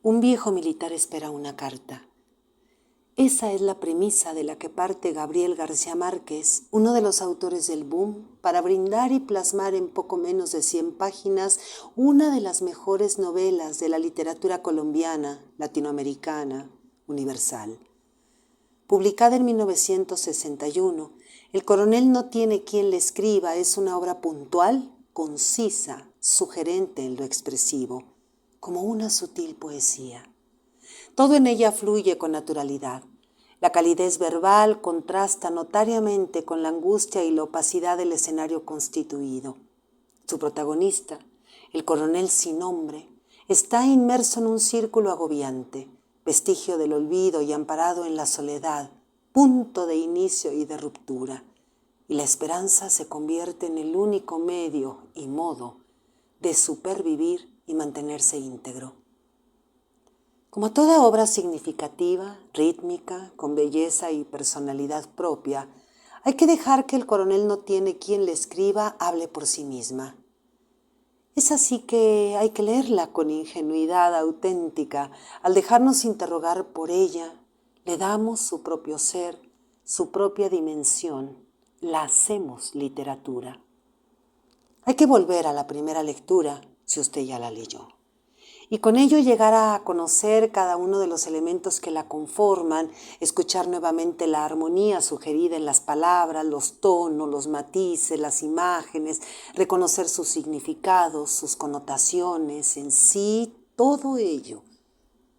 Un viejo militar espera una carta. Esa es la premisa de la que parte Gabriel García Márquez, uno de los autores del boom, para brindar y plasmar en poco menos de 100 páginas una de las mejores novelas de la literatura colombiana, latinoamericana, universal. Publicada en 1961, El coronel no tiene quien le escriba es una obra puntual, concisa, sugerente en lo expresivo, como una sutil poesía. Todo en ella fluye con naturalidad. La calidez verbal contrasta notariamente con la angustia y la opacidad del escenario constituido. Su protagonista, el coronel sin nombre, está inmerso en un círculo agobiante, vestigio del olvido y amparado en la soledad, punto de inicio y de ruptura. Y la esperanza se convierte en el único medio y modo de supervivir y mantenerse íntegro. Como toda obra significativa, rítmica, con belleza y personalidad propia, hay que dejar que el coronel no tiene quien le escriba hable por sí misma. Es así que hay que leerla con ingenuidad auténtica. Al dejarnos interrogar por ella, le damos su propio ser, su propia dimensión, la hacemos literatura. Hay que volver a la primera lectura, si usted ya la leyó. Y con ello llegar a conocer cada uno de los elementos que la conforman, escuchar nuevamente la armonía sugerida en las palabras, los tonos, los matices, las imágenes, reconocer sus significados, sus connotaciones, en sí, todo ello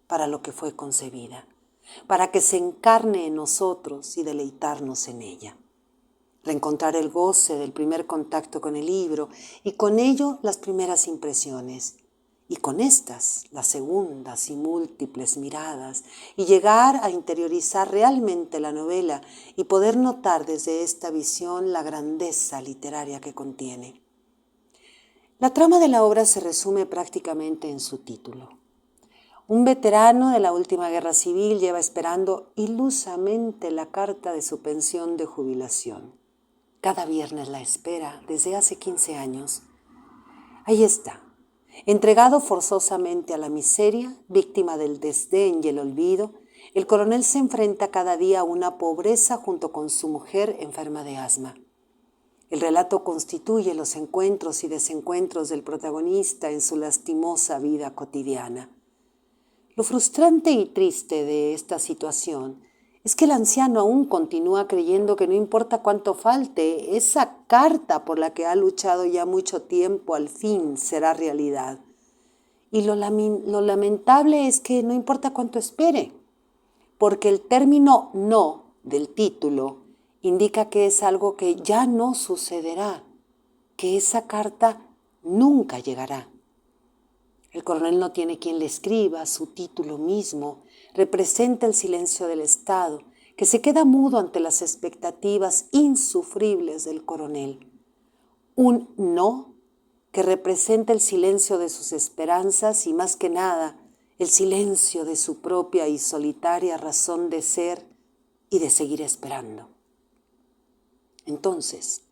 para lo que fue concebida, para que se encarne en nosotros y deleitarnos en ella. Reencontrar el goce del primer contacto con el libro y con ello las primeras impresiones. Y con estas, las segundas y múltiples miradas, y llegar a interiorizar realmente la novela y poder notar desde esta visión la grandeza literaria que contiene. La trama de la obra se resume prácticamente en su título. Un veterano de la última guerra civil lleva esperando ilusamente la carta de su pensión de jubilación. Cada viernes la espera desde hace 15 años. Ahí está. Entregado forzosamente a la miseria, víctima del desdén y el olvido, el coronel se enfrenta cada día a una pobreza junto con su mujer enferma de asma. El relato constituye los encuentros y desencuentros del protagonista en su lastimosa vida cotidiana. Lo frustrante y triste de esta situación es que el anciano aún continúa creyendo que no importa cuánto falte, esa carta por la que ha luchado ya mucho tiempo al fin será realidad. Y lo lamentable es que no importa cuánto espere, porque el término no del título indica que es algo que ya no sucederá, que esa carta nunca llegará. El coronel no tiene quien le escriba, su título mismo representa el silencio del Estado, que se queda mudo ante las expectativas insufribles del coronel. Un no que representa el silencio de sus esperanzas y más que nada el silencio de su propia y solitaria razón de ser y de seguir esperando. Entonces,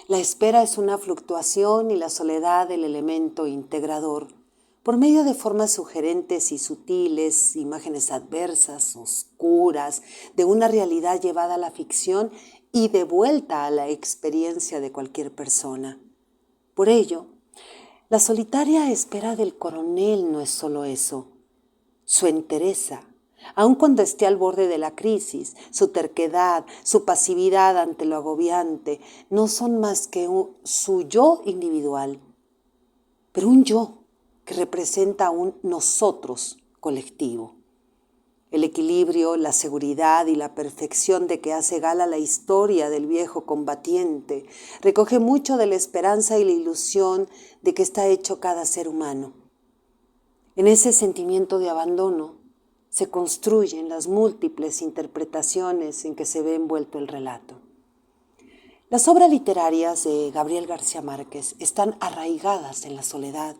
la espera es una fluctuación y la soledad el elemento integrador, por medio de formas sugerentes y sutiles, imágenes adversas, oscuras, de una realidad llevada a la ficción y devuelta a la experiencia de cualquier persona. Por ello, la solitaria espera del coronel no es solo eso, su entereza, aun cuando esté al borde de la crisis, su terquedad, su pasividad ante lo agobiante, no son más que su yo individual, pero un yo que representa un nosotros colectivo. El equilibrio, la seguridad y la perfección de que hace gala la historia del viejo combatiente recoge mucho de la esperanza y la ilusión de que está hecho cada ser humano. En ese sentimiento de abandono se construyen las múltiples interpretaciones en que se ve envuelto el relato. Las obras literarias de Gabriel García Márquez están arraigadas en la soledad,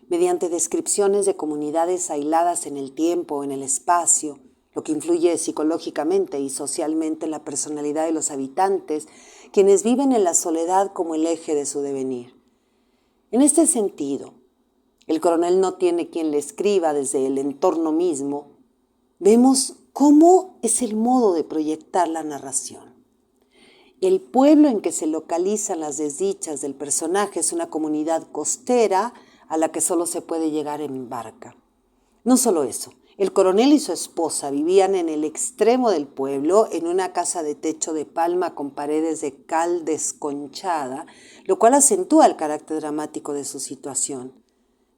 mediante descripciones de comunidades aisladas en el tiempo, en el espacio, lo que influye psicológicamente y socialmente en la personalidad de los habitantes, quienes viven en la soledad como el eje de su devenir. En este sentido, El coronel no tiene quien le escriba desde el entorno mismo. Vemos cómo es el modo de proyectar la narración. El pueblo en que se localizan las desdichas del personaje es una comunidad costera a la que solo se puede llegar en barca. No solo eso, el coronel y su esposa vivían en el extremo del pueblo, en una casa de techo de palma con paredes de cal desconchada, lo cual acentúa el carácter dramático de su situación.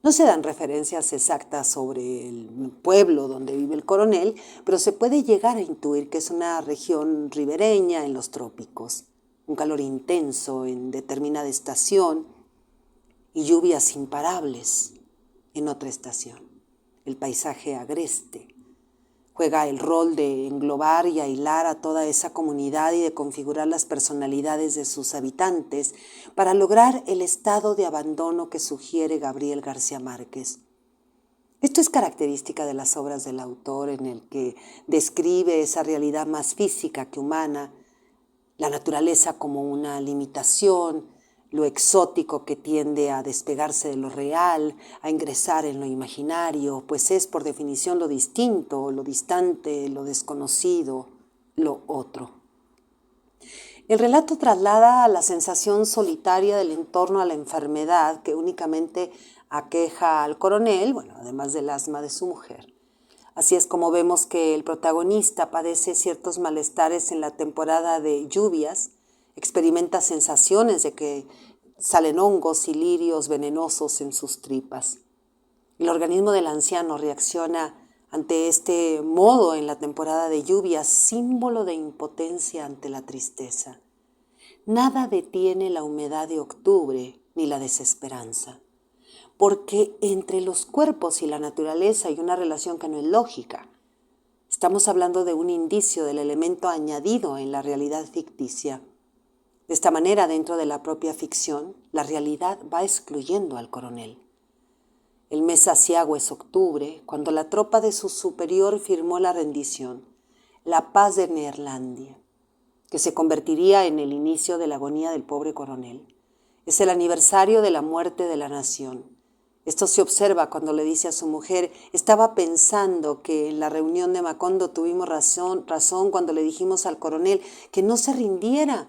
No se dan referencias exactas sobre el pueblo donde vive el coronel, pero se puede llegar a intuir que es una región ribereña en los trópicos, un calor intenso en determinada estación y lluvias imparables en otra estación. El paisaje agreste juega el rol de englobar y aislar a toda esa comunidad y de configurar las personalidades de sus habitantes para lograr el estado de abandono que sugiere Gabriel García Márquez. Esto es característica de las obras del autor, en el que describe esa realidad más física que humana, la naturaleza como una limitación, lo exótico que tiende a despegarse de lo real, a ingresar en lo imaginario, pues es por definición lo distinto, lo distante, lo desconocido, lo otro. El relato traslada la sensación solitaria del entorno a la enfermedad que únicamente aqueja al coronel, además del asma de su mujer. Así es como vemos que el protagonista padece ciertos malestares en la temporada de lluvias, experimenta sensaciones de que salen hongos y lirios venenosos en sus tripas. El organismo del anciano reacciona ante este modo en la temporada de lluvias, símbolo de impotencia ante la tristeza. Nada detiene la humedad de octubre ni la desesperanza, porque entre los cuerpos y la naturaleza hay una relación que no es lógica. Estamos hablando de un indicio del elemento añadido en la realidad ficticia. De esta manera, dentro de la propia ficción, la realidad va excluyendo al coronel. El mes aciago es octubre, cuando la tropa de su superior firmó la rendición, la paz de Neerlandia, que se convertiría en el inicio de la agonía del pobre coronel. Es el aniversario de la muerte de la nación. Esto se observa cuando le dice a su mujer: estaba pensando que en la reunión de Macondo tuvimos razón cuando le dijimos al coronel que no se rindiera.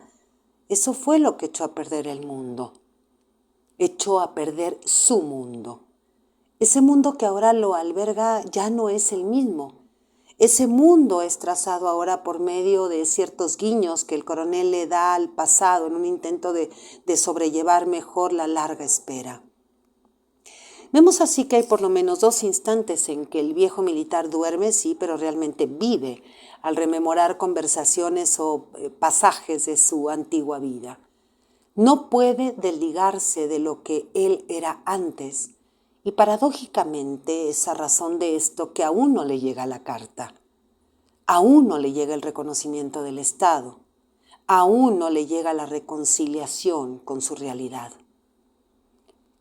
Eso fue lo que echó a perder el mundo. Echó a perder su mundo. Ese mundo que ahora lo alberga ya no es el mismo. Ese mundo es trazado ahora por medio de ciertos guiños que el coronel le da al pasado en un intento de sobrellevar mejor la larga espera. Vemos así que hay por lo menos 2 instantes en que el viejo militar duerme, sí, pero realmente vive al rememorar conversaciones o pasajes de su antigua vida. No puede desligarse de lo que él era antes, y paradójicamente es a razón de esto que aún no le llega la carta, aún no le llega el reconocimiento del Estado, aún no le llega la reconciliación con su realidad.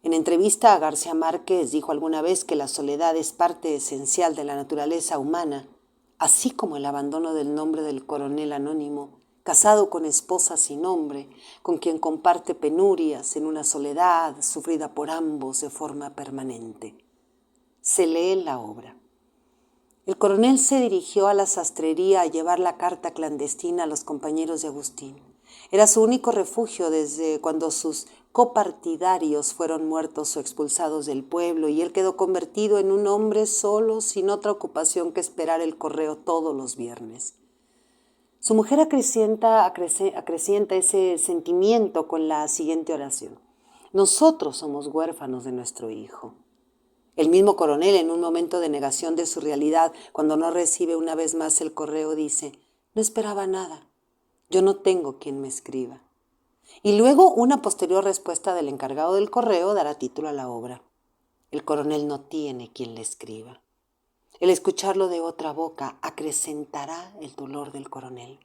En entrevista a García Márquez dijo alguna vez que la soledad es parte esencial de la naturaleza humana, así como el abandono del nombre del coronel anónimo, casado con esposa sin nombre, con quien comparte penurias en una soledad sufrida por ambos de forma permanente. Se lee en la obra. El coronel se dirigió a la sastrería a llevar la carta clandestina a los compañeros de Agustín. Era su único refugio desde cuando sus copartidarios fueron muertos o expulsados del pueblo, y él quedó convertido en un hombre solo, sin otra ocupación que esperar el correo todos los viernes. Su mujer acrecienta ese sentimiento con la siguiente oración: nosotros somos huérfanos de nuestro hijo. El mismo coronel, en un momento de negación de su realidad, cuando no recibe una vez más el correo, dice: no esperaba nada, yo no tengo quien me escriba. Y luego una posterior respuesta del encargado del correo dará título a la obra: el coronel no tiene quien le escriba. El escucharlo de otra boca acrecentará el dolor del coronel.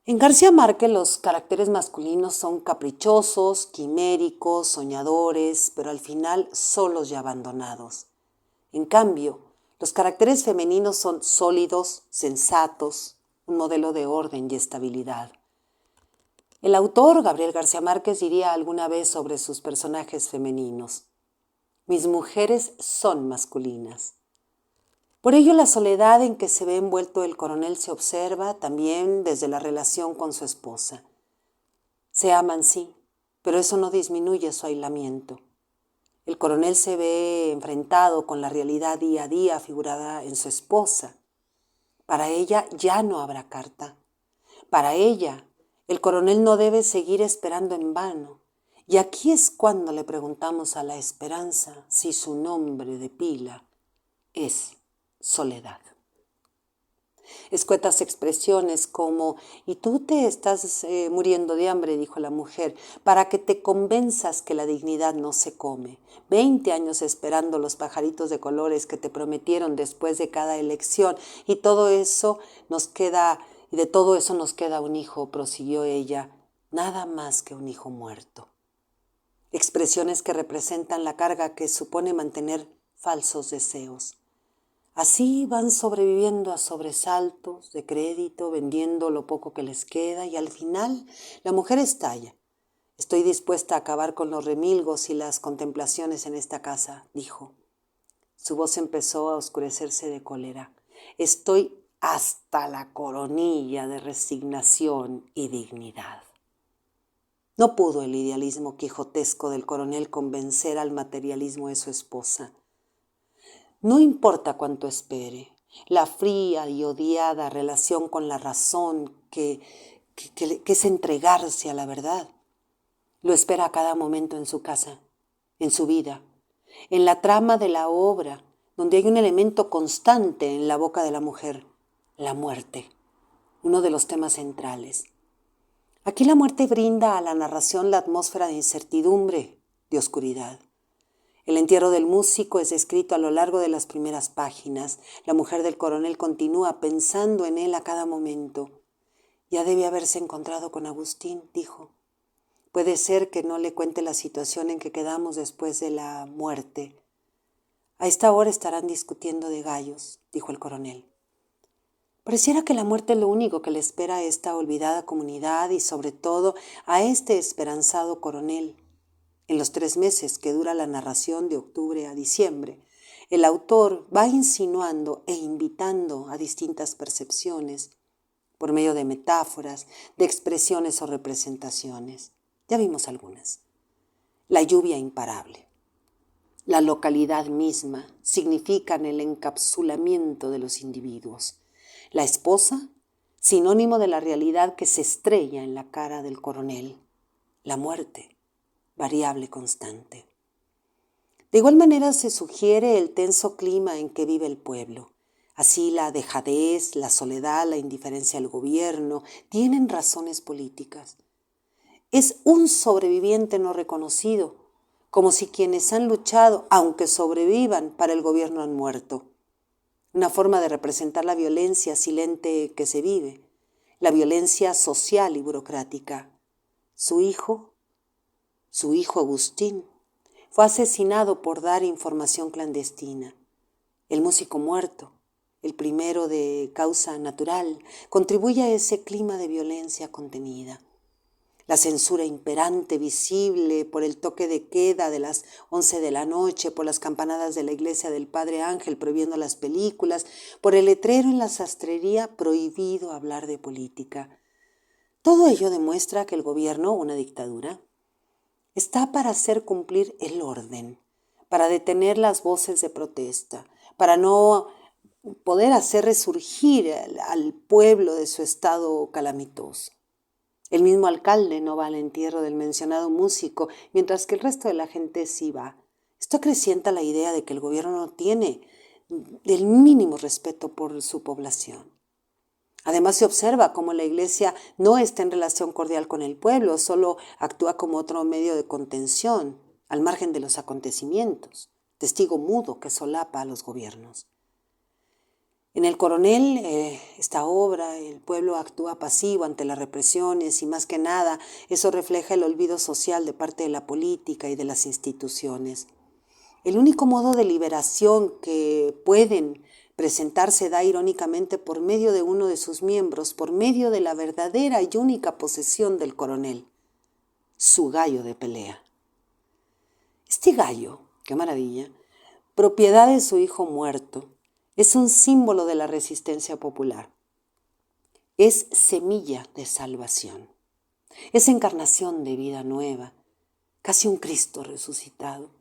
En García Márquez los caracteres masculinos son caprichosos, quiméricos, soñadores, pero al final solos y abandonados. En cambio, los caracteres femeninos son sólidos, sensatos, un modelo de orden y estabilidad. El autor, Gabriel García Márquez, diría alguna vez sobre sus personajes femeninos: Mis mujeres son masculinas. Por ello la soledad en que se ve envuelto el coronel se observa también desde la relación con su esposa. Se aman, sí, pero eso no disminuye su aislamiento. El coronel se ve enfrentado con la realidad día a día figurada en su esposa. Para ella ya no habrá carta. Para ella, el coronel no debe seguir esperando en vano. Y aquí es cuando le preguntamos a la esperanza si su nombre de pila es soledad. Escuetas expresiones como «y tú te estás muriendo de hambre», dijo la mujer, «para que te convenzas que la dignidad no se come. 20 años esperando los pajaritos de colores que te prometieron después de cada elección y todo eso nos queda, y de todo eso nos queda un hijo», prosiguió ella, «nada más que un hijo muerto». Expresiones que representan la carga que supone mantener falsos deseos. Así van sobreviviendo a sobresaltos de crédito, vendiendo lo poco que les queda y al final la mujer estalla. «Estoy dispuesta a acabar con los remilgos y las contemplaciones en esta casa», dijo. Su voz empezó a oscurecerse de cólera. «Estoy hasta la coronilla de resignación y dignidad». No pudo el idealismo quijotesco del coronel convencer al materialismo de su esposa. No importa cuánto espere, la fría y odiada relación con la razón que es entregarse a la verdad. Lo espera a cada momento en su casa, en su vida, en la trama de la obra, donde hay un elemento constante en la boca de la mujer, la muerte, uno de los temas centrales. Aquí la muerte brinda a la narración la atmósfera de incertidumbre, de oscuridad. El entierro del músico es descrito a lo largo de las primeras páginas. La mujer del coronel continúa pensando en él a cada momento. «Ya debe haberse encontrado con Agustín», dijo. «Puede ser que no le cuente la situación en que quedamos después de la muerte. A esta hora estarán discutiendo de gallos», dijo el coronel. Pareciera que la muerte es lo único que le espera a esta olvidada comunidad y sobre todo a este esperanzado coronel. En los 3 meses que dura la narración de octubre a diciembre, el autor va insinuando e invitando a distintas percepciones por medio de metáforas, de expresiones o representaciones. Ya vimos algunas. La lluvia imparable, la localidad misma significan el encapsulamiento de los individuos. La esposa, sinónimo de la realidad que se estrella en la cara del coronel. La muerte, variable constante. De igual manera se sugiere el tenso clima en que vive el pueblo. Así la dejadez, la soledad, la indiferencia al gobierno tienen razones políticas. Es un sobreviviente no reconocido, como si quienes han luchado, aunque sobrevivan, para el gobierno han muerto. Una forma de representar la violencia silente que se vive, la violencia social y burocrática. Su hijo Agustín, fue asesinado por dar información clandestina. El músico muerto, el primero de causa natural, contribuye a ese clima de violencia contenida. La censura imperante, visible por el toque de queda de las 11 de la noche, por las campanadas de la iglesia del Padre Ángel prohibiendo las películas, por el letrero en la sastrería prohibido hablar de política. Todo ello demuestra que el gobierno, una dictadura, está para hacer cumplir el orden, para detener las voces de protesta, para no poder hacer resurgir al pueblo de su estado calamitoso. El mismo alcalde no va al entierro del mencionado músico, mientras que el resto de la gente sí va. Esto acrecienta la idea de que el gobierno no tiene el mínimo respeto por su población. Además se observa cómo la iglesia no está en relación cordial con el pueblo, solo actúa como otro medio de contención, al margen de los acontecimientos, testigo mudo que solapa a los gobiernos. En El Coronel, esta obra, el pueblo actúa pasivo ante las represiones y más que nada eso refleja el olvido social de parte de la política y de las instituciones. El único modo de liberación que pueden presentarse da irónicamente por medio de uno de sus miembros, por medio de la verdadera y única posesión del coronel, su gallo de pelea. Este gallo qué maravilla, propiedad de su hijo muerto, es un símbolo de la resistencia popular. Es semilla de salvación, es encarnación de vida nueva, casi un Cristo resucitado,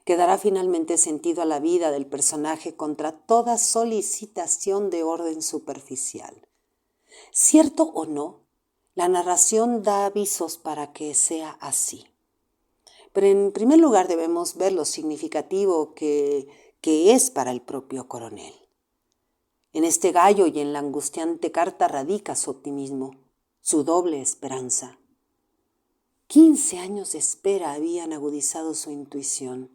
que dará finalmente sentido a la vida del personaje contra toda solicitación de orden superficial. Cierto o no, la narración da avisos para que sea así. Pero en primer lugar debemos ver lo significativo que es para el propio coronel. En este gallo y en la angustiante carta radica su optimismo, su doble esperanza. 15 años de espera habían agudizado su intuición.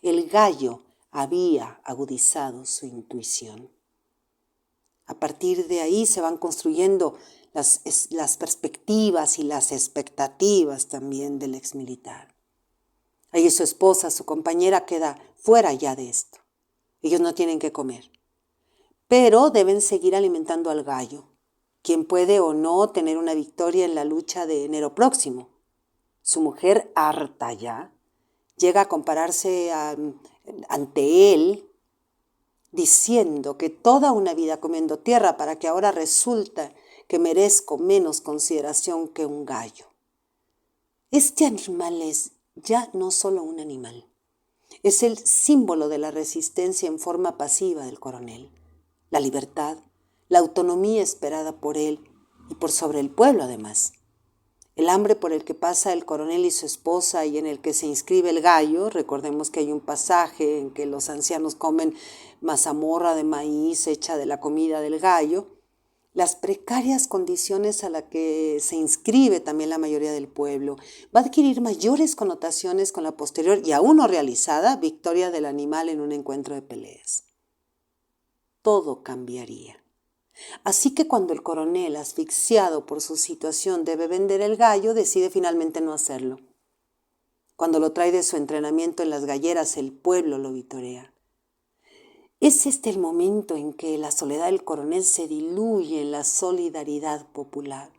El gallo había agudizado su intuición. A partir de ahí se van construyendo las perspectivas y las expectativas también del exmilitar. Ahí su esposa, su compañera, queda fuera ya de esto. Ellos no tienen que comer, pero deben seguir alimentando al gallo, quien puede o no tener una victoria en la lucha de enero próximo. Su mujer, harta ya, llega a compararse ante él, diciendo que toda una vida comiendo tierra para que ahora resulta que merezco menos consideración que un gallo. Este animal es ya no solo un animal, es el símbolo de la resistencia en forma pasiva del coronel, la libertad, la autonomía esperada por él y por sobre el pueblo además. El hambre por el que pasa el coronel y su esposa y en el que se inscribe el gallo, recordemos que hay un pasaje en que los ancianos comen mazamorra de maíz hecha de la comida del gallo, las precarias condiciones a las que se inscribe también la mayoría del pueblo, va a adquirir mayores connotaciones con la posterior y aún no realizada victoria del animal en un encuentro de peleas. Todo cambiaría. Así que cuando el coronel, asfixiado por su situación, debe vender el gallo, decide finalmente no hacerlo. Cuando lo trae de su entrenamiento en las galleras, el pueblo lo vitorea. Es este el momento en que la soledad del coronel se diluye en la solidaridad popular.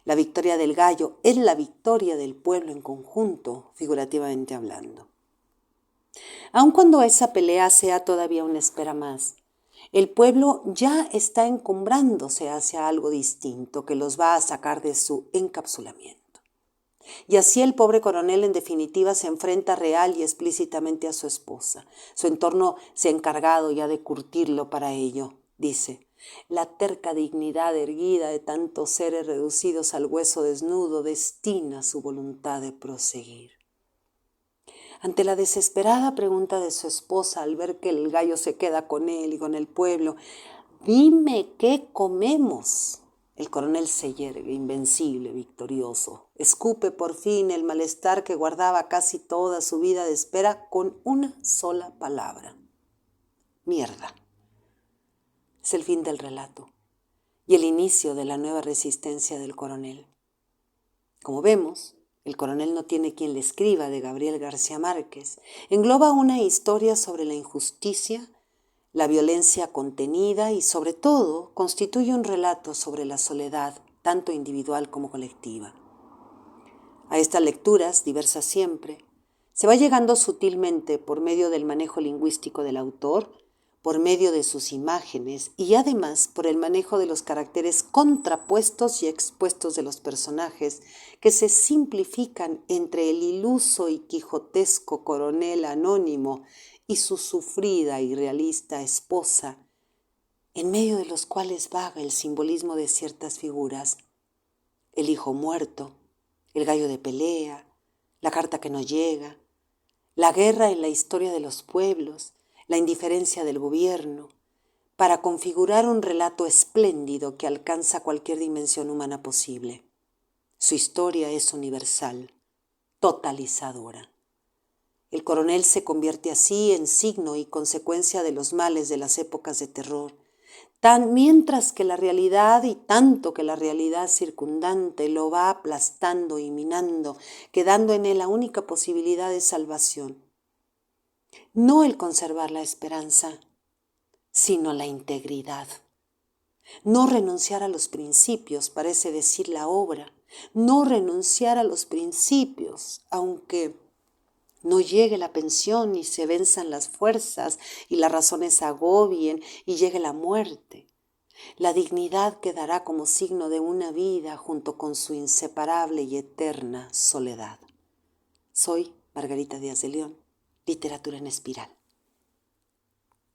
La victoria del gallo es la victoria del pueblo en conjunto, figurativamente hablando. Aun cuando esa pelea sea todavía una espera más, el pueblo ya está encumbrándose hacia algo distinto que los va a sacar de su encapsulamiento. Y así el pobre coronel en definitiva se enfrenta real y explícitamente a su esposa. Su entorno se ha encargado ya de curtirlo para ello, dice. La terca dignidad erguida de tantos seres reducidos al hueso desnudo destina su voluntad de proseguir. Ante la desesperada pregunta de su esposa al ver que el gallo se queda con él y con el pueblo, «Dime qué comemos». El coronel se yergue, invencible, victorioso. Escupe por fin el malestar que guardaba casi toda su vida de espera con una sola palabra. Mierda. Es el fin del relato y el inicio de la nueva resistencia del coronel. Como vemos, El coronel no tiene quien le escriba, de Gabriel García Márquez, engloba una historia sobre la injusticia, la violencia contenida y, sobre todo, constituye un relato sobre la soledad, tanto individual como colectiva. A estas lecturas, diversas siempre, se va llegando sutilmente por medio del manejo lingüístico del autor, por medio de sus imágenes y además por el manejo de los caracteres contrapuestos y expuestos de los personajes que se simplifican entre el iluso y quijotesco coronel anónimo y su sufrida y realista esposa, en medio de los cuales vaga el simbolismo de ciertas figuras: el hijo muerto, el gallo de pelea, la carta que no llega, la guerra en la historia de los pueblos, la indiferencia del gobierno, para configurar un relato espléndido que alcanza cualquier dimensión humana posible. Su historia es universal, totalizadora. El coronel se convierte así en signo y consecuencia de los males de las épocas de terror, mientras que la realidad, y tanto que la realidad circundante, lo va aplastando y minando, quedando en él la única posibilidad de salvación. No el conservar la esperanza, sino la integridad. No renunciar a los principios, parece decir la obra. No renunciar a los principios, aunque no llegue la pensión y se venzan las fuerzas y las razones agobien y llegue la muerte. La dignidad quedará como signo de una vida junto con su inseparable y eterna soledad. Soy Margarita Díaz de León, Literatura en Espiral.